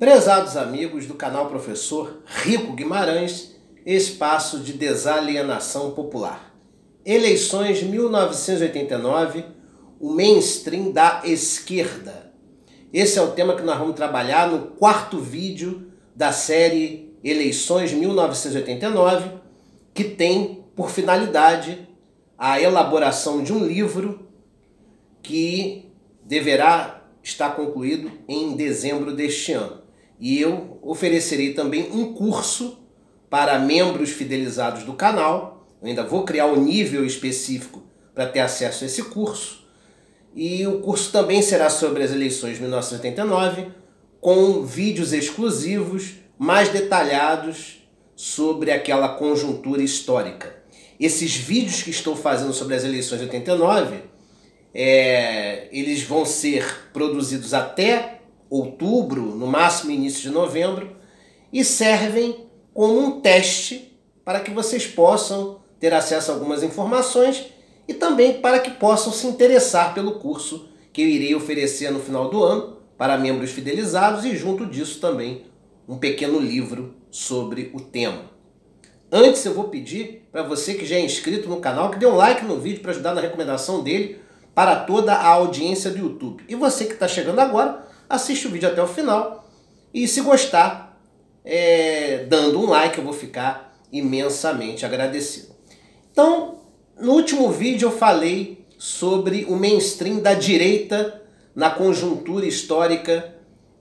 Prezados amigos do canal Professor Rico Guimarães, espaço de desalienação popular. Eleições 1989, o mainstream da esquerda. Esse é o tema que nós vamos trabalhar no quarto vídeo da série Eleições 1989, que tem por finalidade a elaboração de um livro que deverá estar concluído em dezembro deste ano. E eu oferecerei também um curso para membros fidelizados do canal. Eu ainda vou criar um nível específico para ter acesso a esse curso. E o curso também será sobre as eleições de 1989, com vídeos exclusivos mais detalhados sobre aquela conjuntura histórica. Esses vídeos que estou fazendo sobre as eleições de 89, eles vão ser produzidos até outubro, no máximo início de novembro, e servem como um teste para que vocês possam ter acesso a algumas informações e também para que possam se interessar pelo curso que eu irei oferecer no final do ano para membros fidelizados e junto disso também um pequeno livro sobre o tema. Antes eu vou pedir para você que já é inscrito no canal que dê um like no vídeo para ajudar na recomendação dele para toda a audiência do YouTube. E você que está chegando agora, assiste o vídeo até o final e se gostar, dando um like, eu vou ficar imensamente agradecido. Então, no último vídeo eu falei sobre o mainstream da direita na conjuntura histórica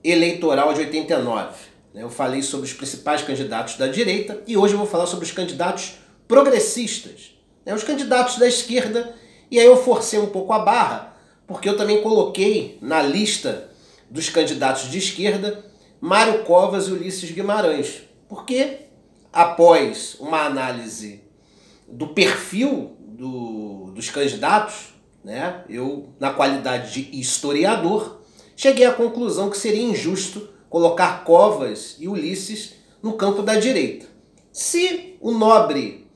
eleitoral de 89. Eu falei sobre os principais candidatos da direita e hoje eu vou falar sobre os candidatos progressistas, os candidatos da esquerda, e aí eu forcei um pouco a barra, porque eu também coloquei na lista dos candidatos de esquerda Mário Covas e Ulisses Guimarães, porque após uma análise do perfil dos candidatos, eu, na qualidade de historiador, cheguei à conclusão que seria injusto colocar Covas e Ulisses no campo da direita. Se o nobre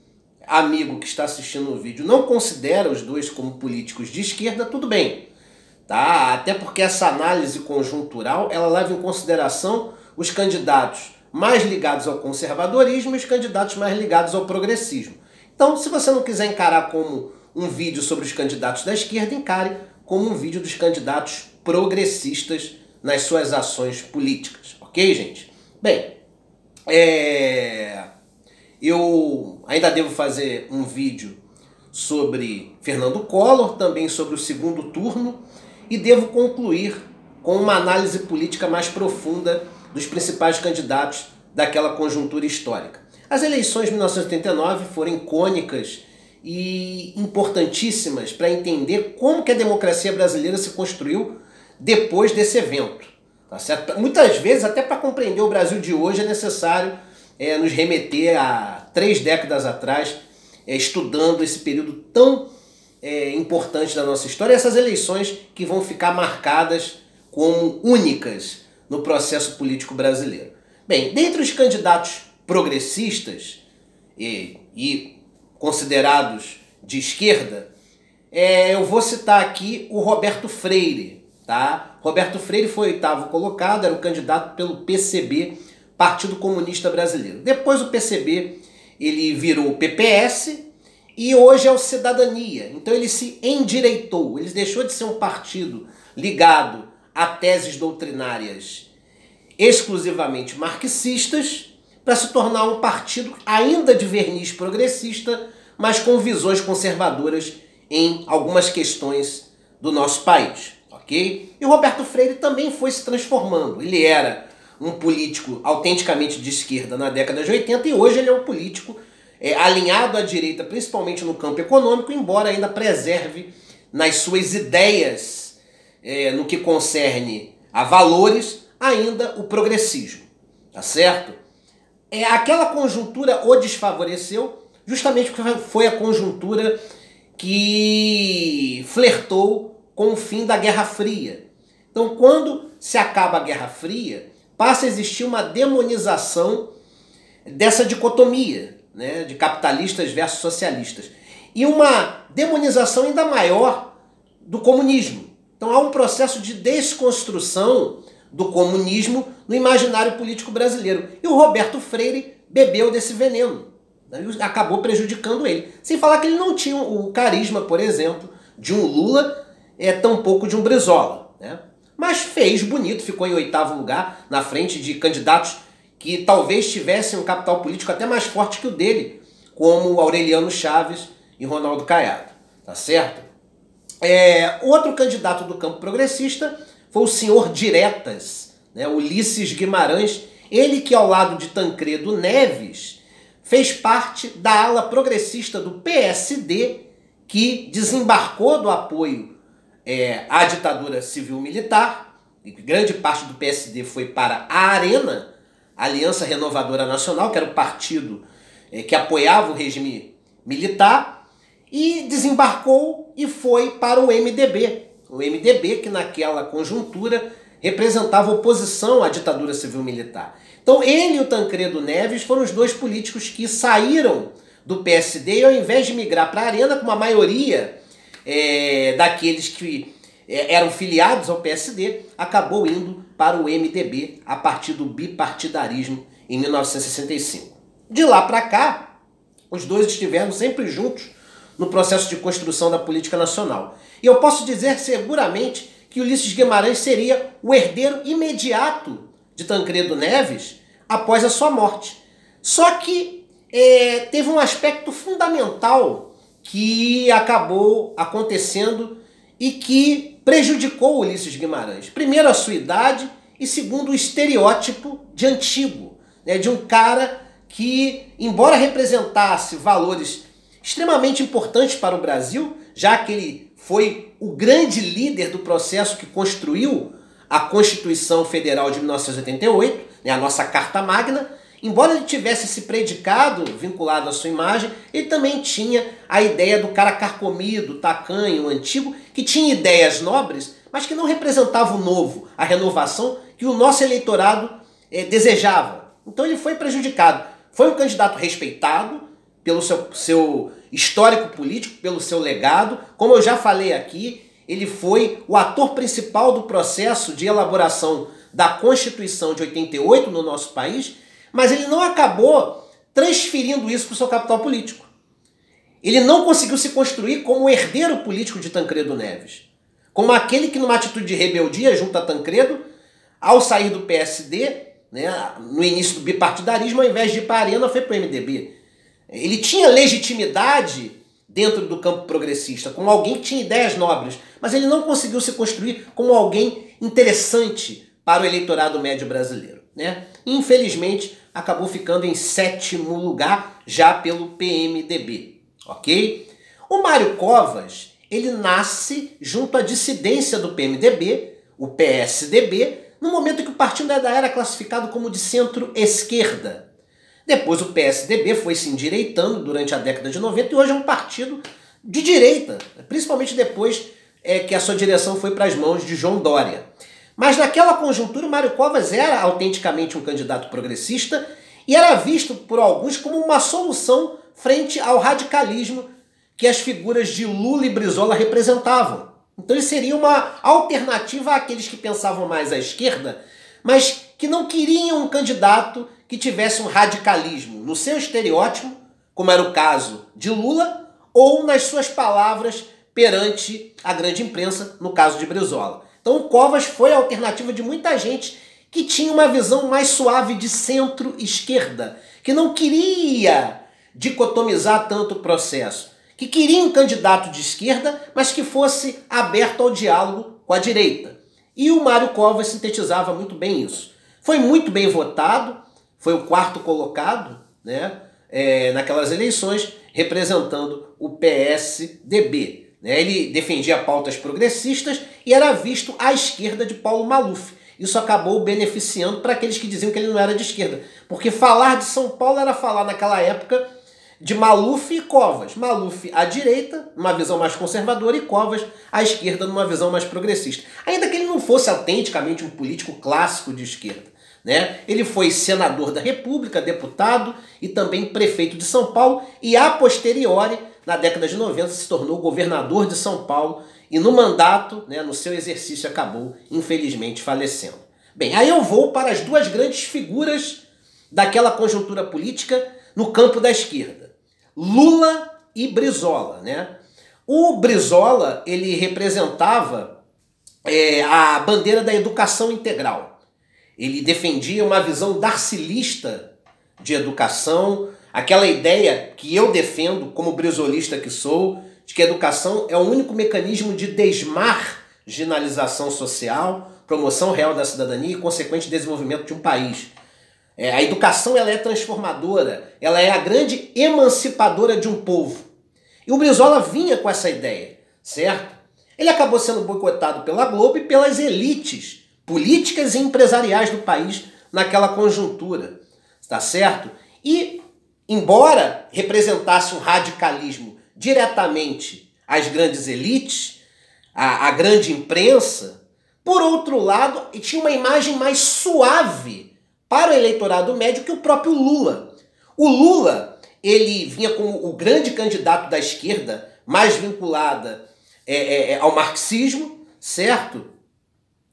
amigo que está assistindo o vídeo não considera os dois como políticos de esquerda, tudo bem. Até porque essa análise conjuntural ela leva em consideração os candidatos mais ligados ao conservadorismo e os candidatos mais ligados ao progressismo. Então, se você não quiser encarar como um vídeo sobre os candidatos da esquerda, encare como um vídeo dos candidatos progressistas nas suas ações políticas. Ok, gente? Bem, eu ainda devo fazer um vídeo sobre Fernando Collor, também sobre o segundo turno, e devo concluir com uma análise política mais profunda dos principais candidatos daquela conjuntura histórica. As eleições de 1989 foram icônicas e importantíssimas para entender como que a democracia brasileira se construiu depois desse evento. Tá certo? Muitas vezes, até para compreender o Brasil de hoje, é necessário nos remeter a 3 décadas atrás, estudando esse período tão importante da nossa história, essas eleições que vão ficar marcadas como únicas no processo político brasileiro. Bem, dentre os candidatos progressistas e considerados de esquerda, eu vou citar aqui o Roberto Freire. Roberto Freire foi 8º colocado, era o candidato pelo PCB, Partido Comunista Brasileiro. Depois o PCB ele virou o PPS, e hoje é o Cidadania. Então ele se endireitou, ele deixou de ser um partido ligado a teses doutrinárias exclusivamente marxistas para se tornar um partido ainda de verniz progressista, mas com visões conservadoras em algumas questões do nosso país. Ok? E o Roberto Freire também foi se transformando. Ele era um político autenticamente de esquerda na década de 80 e hoje ele é um político alinhado à direita, principalmente no campo econômico, embora ainda preserve nas suas ideias, no que concerne a valores, ainda o progressismo. Tá certo? Aquela conjuntura o desfavoreceu, justamente porque foi a conjuntura que flertou com o fim da Guerra Fria. Então, quando se acaba a Guerra Fria, passa a existir uma demonização dessa dicotomia, de capitalistas versus socialistas, e uma demonização ainda maior do comunismo. Então há um processo de desconstrução do comunismo no imaginário político brasileiro. E o Roberto Freire bebeu desse veneno, né? E acabou prejudicando ele. Sem falar que ele não tinha o carisma, por exemplo, de um Lula, tampouco de um Brizola, né? Mas fez bonito, ficou em 8º lugar, na frente de candidatos que talvez tivessem um capital político até mais forte que o dele, como Aureliano Chaves e Ronaldo Caiado, tá certo? Outro candidato do campo progressista foi o senhor Diretas, né, Ulisses Guimarães, ele que ao lado de Tancredo Neves fez parte da ala progressista do PSD, que desembarcou do apoio à ditadura civil-militar, e grande parte do PSD foi para a Arena, a Aliança Renovadora Nacional, que era o partido que apoiava o regime militar, e desembarcou e foi para o MDB. O MDB que naquela conjuntura representava oposição à ditadura civil-militar. Então ele e o Tancredo Neves foram os dois políticos que saíram do PSD e ao invés de migrar para a Arena, com uma maioria daqueles que eram filiados ao PSD, acabou indo para o MDB a partir do bipartidarismo em 1965. De lá para cá, os dois estiveram sempre juntos no processo de construção da política nacional. E eu posso dizer seguramente que Ulisses Guimarães seria o herdeiro imediato de Tancredo Neves após a sua morte. Só que teve um aspecto fundamental que acabou acontecendo e que prejudicou Ulisses Guimarães. Primeiro, a sua idade e segundo, o estereótipo de antigo, né, de um cara que, embora representasse valores extremamente importantes para o Brasil, já que ele foi o grande líder do processo que construiu a Constituição Federal de 1988, né, a nossa Carta Magna. Embora ele tivesse esse predicado vinculado à sua imagem, ele também tinha a ideia do cara carcomido, tacanho, antigo, que tinha ideias nobres, mas que não representava o novo, a renovação que o nosso eleitorado desejava. Então ele foi prejudicado. Foi um candidato respeitado pelo seu histórico político, pelo seu legado. Como eu já falei aqui, ele foi o ator principal do processo de elaboração da Constituição de 88 no nosso país, mas ele não acabou transferindo isso para o seu capital político. Ele não conseguiu se construir como o herdeiro político de Tancredo Neves, como aquele que, numa atitude de rebeldia junto a Tancredo, ao sair do PSD, né, no início do bipartidarismo, ao invés de ir para a Arena, foi para o MDB. Ele tinha legitimidade dentro do campo progressista, como alguém que tinha ideias nobres, mas ele não conseguiu se construir como alguém interessante para o eleitorado médio brasileiro, né? Infelizmente, acabou ficando em 7º lugar, já pelo PMDB, ok? O Mário Covas, ele nasce junto à dissidência do PMDB, o PSDB, no momento em que o partido ainda era classificado como de centro-esquerda. Depois o PSDB foi se endireitando durante a década de 90 e hoje é um partido de direita, principalmente depois que a sua direção foi para as mãos de João Dória. Mas naquela conjuntura o Mário Covas era autenticamente um candidato progressista e era visto por alguns como uma solução frente ao radicalismo que as figuras de Lula e Brizola representavam. Então ele seria uma alternativa àqueles que pensavam mais à esquerda, mas que não queriam um candidato que tivesse um radicalismo no seu estereótipo, como era o caso de Lula, ou nas suas palavras perante a grande imprensa, no caso de Brizola. Então o Covas foi a alternativa de muita gente que tinha uma visão mais suave de centro-esquerda, que não queria dicotomizar tanto o processo, que queria um candidato de esquerda, mas que fosse aberto ao diálogo com a direita. E o Mário Covas sintetizava muito bem isso. Foi muito bem votado, foi o 4º colocado, né, naquelas eleições, representando o PSDB. Ele defendia pautas progressistas e era visto à esquerda de Paulo Maluf. Isso acabou beneficiando para aqueles que diziam que ele não era de esquerda. Porque falar de São Paulo era falar naquela época de Maluf e Covas. Maluf à direita, numa visão mais conservadora, e Covas à esquerda, numa visão mais progressista. Ainda que ele não fosse autenticamente um político clássico de esquerda, né? Ele foi senador da República, deputado e também prefeito de São Paulo e, a posteriori, na década de 90, se tornou governador de São Paulo e no mandato, né, no seu exercício, acabou, infelizmente, falecendo. Bem, aí eu vou para as duas grandes figuras daquela conjuntura política no campo da esquerda. Lula e Brizola, né? O Brizola, ele representava a bandeira da educação integral. Ele defendia uma visão darcilista de educação, aquela ideia que eu defendo como brizolista que sou, de que a educação é o único mecanismo de desmarginalização social, promoção real da cidadania e consequente desenvolvimento de um país. A educação ela é transformadora, ela é a grande emancipadora de um povo. E o Brizola vinha com essa ideia, certo? Ele acabou sendo boicotado pela Globo e pelas elites políticas e empresariais do país naquela conjuntura, tá certo? E, embora representasse um radicalismo diretamente às grandes elites, à grande imprensa, por outro lado, tinha uma imagem mais suave para o eleitorado médio que o próprio Lula. O Lula, ele vinha como o grande candidato da esquerda, mais vinculada ao marxismo, certo?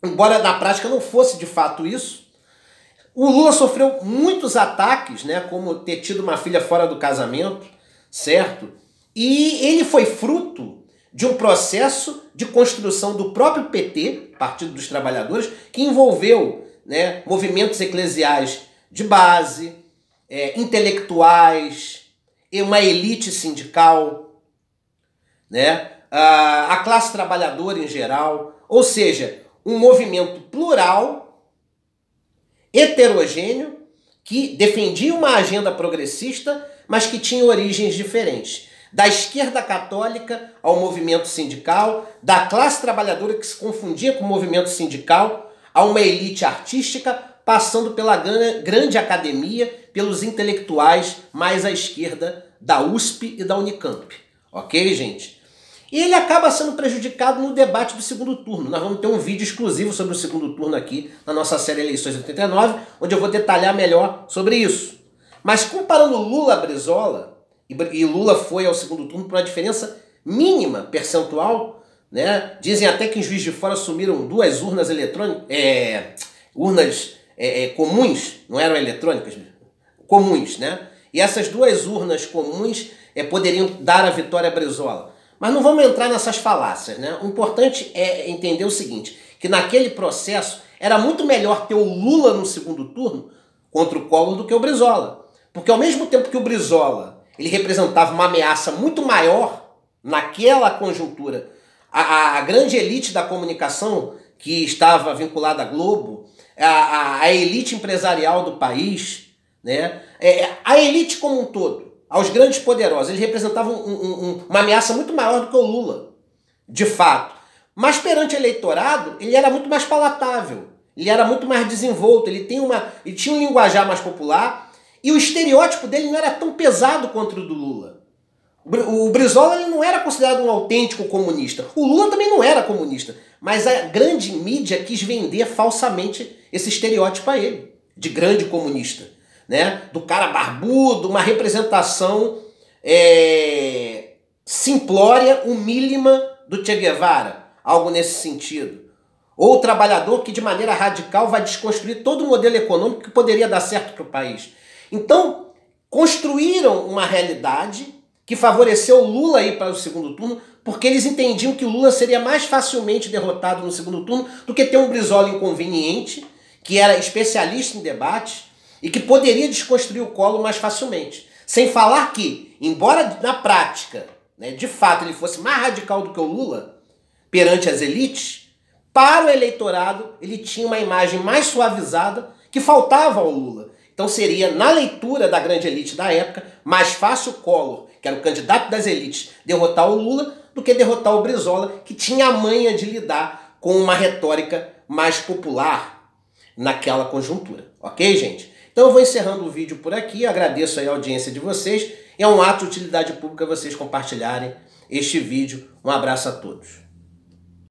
Embora na prática não fosse de fato isso. O Lula sofreu muitos ataques, né, como ter tido uma filha fora do casamento, certo? E ele foi fruto de um processo de construção do próprio PT, Partido dos Trabalhadores, que envolveu, né, movimentos eclesiais de base, intelectuais, e uma elite sindical, né, a classe trabalhadora em geral, ou seja, um movimento plural, heterogêneo, que defendia uma agenda progressista, mas que tinha origens diferentes. Da esquerda católica ao movimento sindical, da classe trabalhadora que se confundia com o movimento sindical, a uma elite artística, passando pela grande academia, pelos intelectuais mais à esquerda da USP e da Unicamp. Ok, gente? E ele acaba sendo prejudicado no debate do segundo turno. Nós vamos ter um vídeo exclusivo sobre o segundo turno aqui na nossa série Eleições 89, onde eu vou detalhar melhor sobre isso. Mas comparando Lula a Brizola, e Lula foi ao segundo turno por uma diferença mínima percentual, né? Dizem até que em Juiz de Fora assumiram duas urnas eletrônicas, urnas comuns, não eram eletrônicas, comuns, né? E essas duas urnas comuns poderiam dar a vitória a Brizola. Mas não vamos entrar nessas falácias, né? O importante é entender o seguinte, que naquele processo era muito melhor ter o Lula no segundo turno contra o Collor do que o Brizola. Porque ao mesmo tempo que o Brizola ele representava uma ameaça muito maior naquela conjuntura, a grande elite da comunicação que estava vinculada à Globo, a elite empresarial do país, né? A elite como um todo, aos grandes poderosos, eles representavam uma ameaça muito maior do que o Lula, de fato. Mas perante o eleitorado, ele era muito mais palatável, ele era muito mais desenvolto, ele tinha um linguajar mais popular e o estereótipo dele não era tão pesado quanto o do Lula. O Brizola ele não era considerado um autêntico comunista, o Lula também não era comunista, mas a grande mídia quis vender falsamente esse estereótipo a ele, de grande comunista. Né? Do cara barbudo, uma representação simplória, humílima do Che Guevara, algo nesse sentido. Ou o trabalhador que de maneira radical vai desconstruir todo o modelo econômico que poderia dar certo para o país. Então, construíram uma realidade que favoreceu o Lula a ir para o segundo turno, porque eles entendiam que o Lula seria mais facilmente derrotado no segundo turno do que ter um Brizola inconveniente, que era especialista em debate, e que poderia desconstruir o Collor mais facilmente. Sem falar que, embora na prática, né, de fato, ele fosse mais radical do que o Lula, perante as elites, para o eleitorado ele tinha uma imagem mais suavizada que faltava ao Lula. Então seria, na leitura da grande elite da época, mais fácil o Collor, que era o candidato das elites, derrotar o Lula do que derrotar o Brizola, que tinha a manha de lidar com uma retórica mais popular naquela conjuntura. Ok, gente? Então eu vou encerrando o vídeo por aqui, agradeço aí a audiência de vocês, é um ato de utilidade pública vocês compartilharem este vídeo. Um abraço a todos.